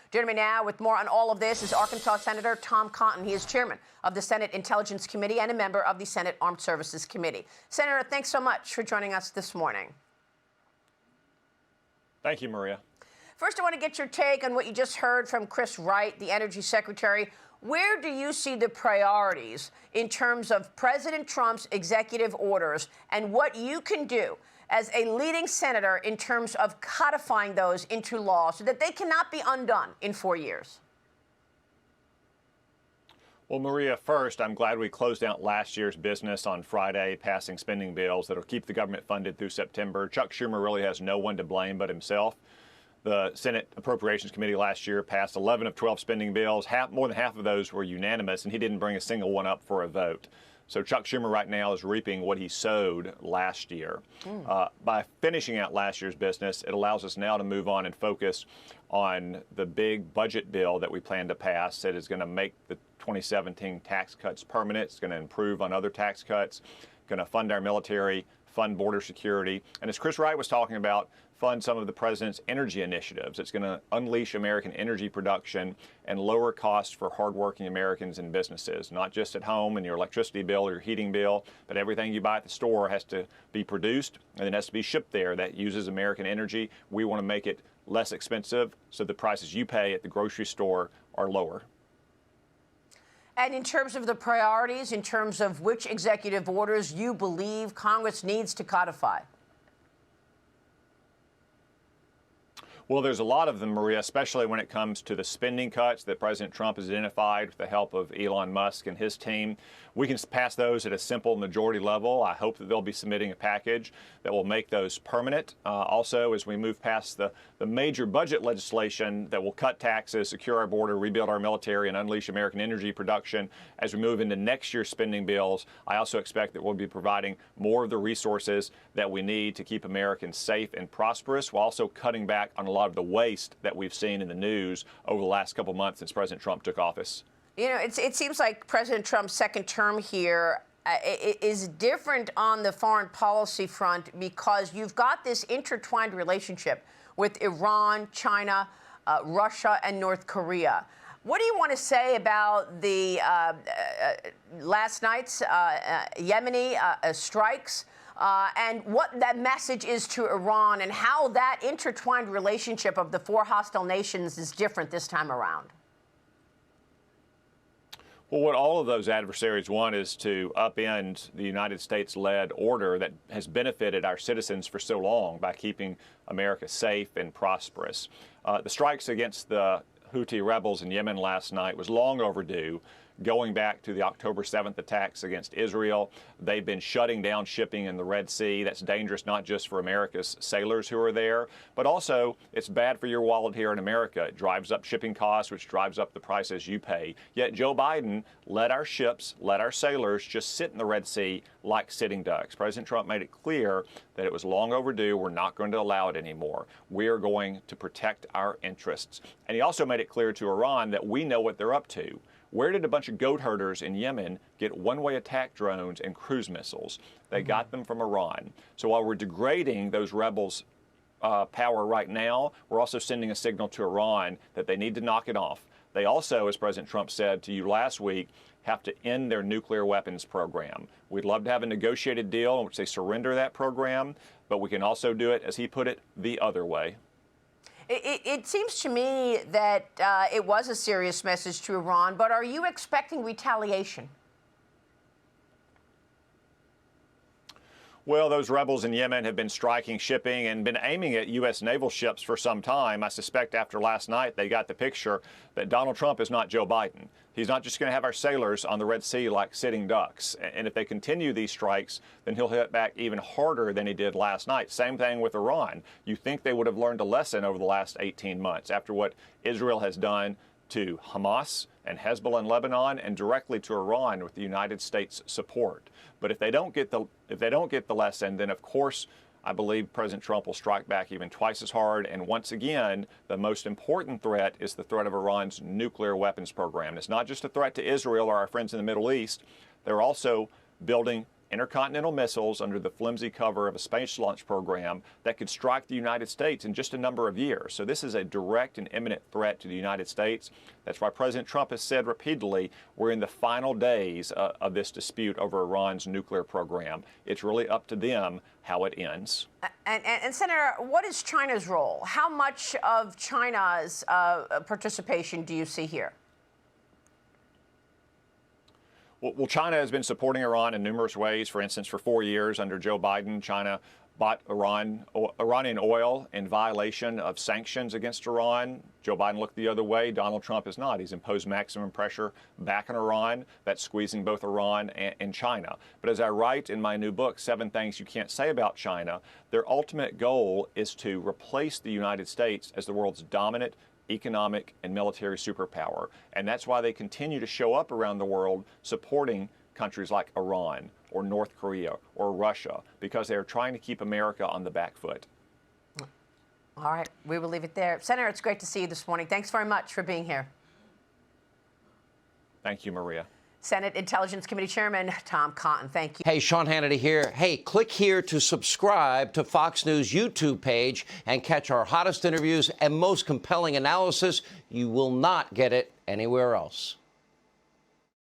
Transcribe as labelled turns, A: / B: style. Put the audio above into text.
A: Joining me now with more on all of this is Arkansas Senator Tom Cotton. He is chairman of the Senate Intelligence Committee and a member of the Senate Armed Services Committee. Senator, thanks so much for joining us this morning.
B: Thank you, Maria.
A: First, I want to get your take on what you just heard from Chris Wright, the Energy Secretary. Where do you see the priorities in terms of President Trump's executive orders and what you can do as a leading senator in terms of codifying those into law so that they cannot be undone in 4 years?
B: Well, Maria, first, I'm glad we closed out last year's business on Friday, passing spending bills that will keep the government funded through September. Chuck Schumer really has no one to blame but himself. The Senate Appropriations Committee last year passed 11 of 12 spending bills. More than half of those were unanimous, and he didn't bring a single one up for a vote. So Chuck Schumer right now is reaping what he sowed last year. By finishing out last year's business, it allows us now to move on and focus on the big budget bill that we plan to pass that is going to make the 2017 tax cuts permanent. It's going to improve on other tax cuts, going to fund our military, fund border security, and as Chris Wright was talking about, fund some of the president's energy initiatives. It's going to unleash American energy production and lower costs for hardworking Americans and businesses, not just at home in your electricity bill or your heating bill, but everything you buy at the store has to be produced and it has to be shipped there. That uses American energy. We want to make it less expensive so the prices you pay at the grocery store are lower.
A: And in terms of the priorities, in terms of which executive orders you believe Congress needs to codify?
B: Well, there's a lot of them, Maria, especially when it comes to the spending cuts that President Trump has identified with the help of Elon Musk and his team. We can pass those at a simple majority level. I hope that they'll be submitting a package that will make those permanent. Also, as we move past the major budget legislation that will cut taxes, secure our border, rebuild our military, and unleash American energy production, as we move into next year's spending bills, I also expect that we'll be providing more of the resources that we need to keep Americans safe and prosperous, while also cutting back on a lot of the waste that we've seen in the news over the last couple of months since President Trump took office.
A: You know, it seems like President Trump's second term here is different on the foreign policy front because you've got this intertwined relationship with Iran, China, Russia, and North Korea. What do you want to say about the last night's Yemeni strikes and what that message is to Iran and how that intertwined relationship of the four hostile nations is different this time around?
B: Well, what all of those adversaries want is to upend the United States-led order that has benefited our citizens for so long by keeping America safe and prosperous. The strikes against the Houthi rebels in Yemen last night was long overdue. Going back to the October 7th attacks against Israel, they've been shutting down shipping in the Red Sea. That's dangerous not just for America's sailors who are there, but also it's bad for your wallet here in America. It drives up shipping costs, which drives up the prices you pay. Yet Joe Biden let our ships, let our sailors just sit in the Red Sea like sitting ducks. President Trump made it clear that it was long overdue. We're not going to allow it anymore. We are going to protect our interests. And he also made it clear to Iran that we know what they're up to. Where did a bunch of goat herders in Yemen get one-way attack drones and cruise missiles? They got them from Iran. So while we're degrading those rebels' power right now, we're also sending a signal to Iran that they need to knock it off. They also, as President Trump said to you last week, have to end their nuclear weapons program. We'd love to have a negotiated deal in which they surrender that program, but we can also do it, as he put it, the other way.
A: It seems to me that it was a serious message to Iran, but are you expecting retaliation?
B: Well, those rebels in Yemen have been striking shipping and been aiming at U.S. naval ships for some time. I suspect after last night they got the picture that Donald Trump is not Joe Biden. He's not just going to have our sailors on the Red Sea like sitting ducks. And if they continue these strikes, then he'll hit back even harder than he did last night. Same thing with Iran. You think they would have learned a lesson over the last 18 months after what Israel has done to Hamas and Hezbollah in Lebanon and directly to Iran with the United States support. But if they don't get the lesson, then of course I believe President Trump will strike back even twice as hard. And once again, the most important threat is the threat of Iran's nuclear weapons program. It's not just a threat to Israel or our friends in the Middle East. They're also building intercontinental missiles under the flimsy cover of a space launch program that could strike the United States in just a number of years. So this is a direct and imminent threat to the United States. That's why President Trump has said repeatedly, we're in the final days of this dispute over Iran's nuclear program. It's really up to them how it ends.
A: And Senator, what is China's role? How much of China's participation do you see here?
B: Well, China has been supporting Iran in numerous ways. For instance, for 4 years under Joe Biden, China bought Iranian oil in violation of sanctions against Iran. Joe Biden looked the other way. Donald Trump has not. He's imposed maximum pressure back on Iran. That's squeezing both Iran and China. But as I write in my new book, 7 Things You Can't Say About China, their ultimate goal is to replace the United States as the world's dominant economic and military superpower. And that's why they continue to show up around the world supporting countries like Iran or North Korea or Russia, because they're trying to keep America on the back foot.
A: All right, we will leave it there. Senator, it's great to see you this morning. Thanks very much for being here.
B: Thank you, Maria.
A: Senate Intelligence Committee Chairman Tom Cotton, thank you.
C: Hey, Sean Hannity here. Hey, click here to subscribe to Fox News YouTube page and catch our hottest interviews and most compelling analysis. You will not get it anywhere else.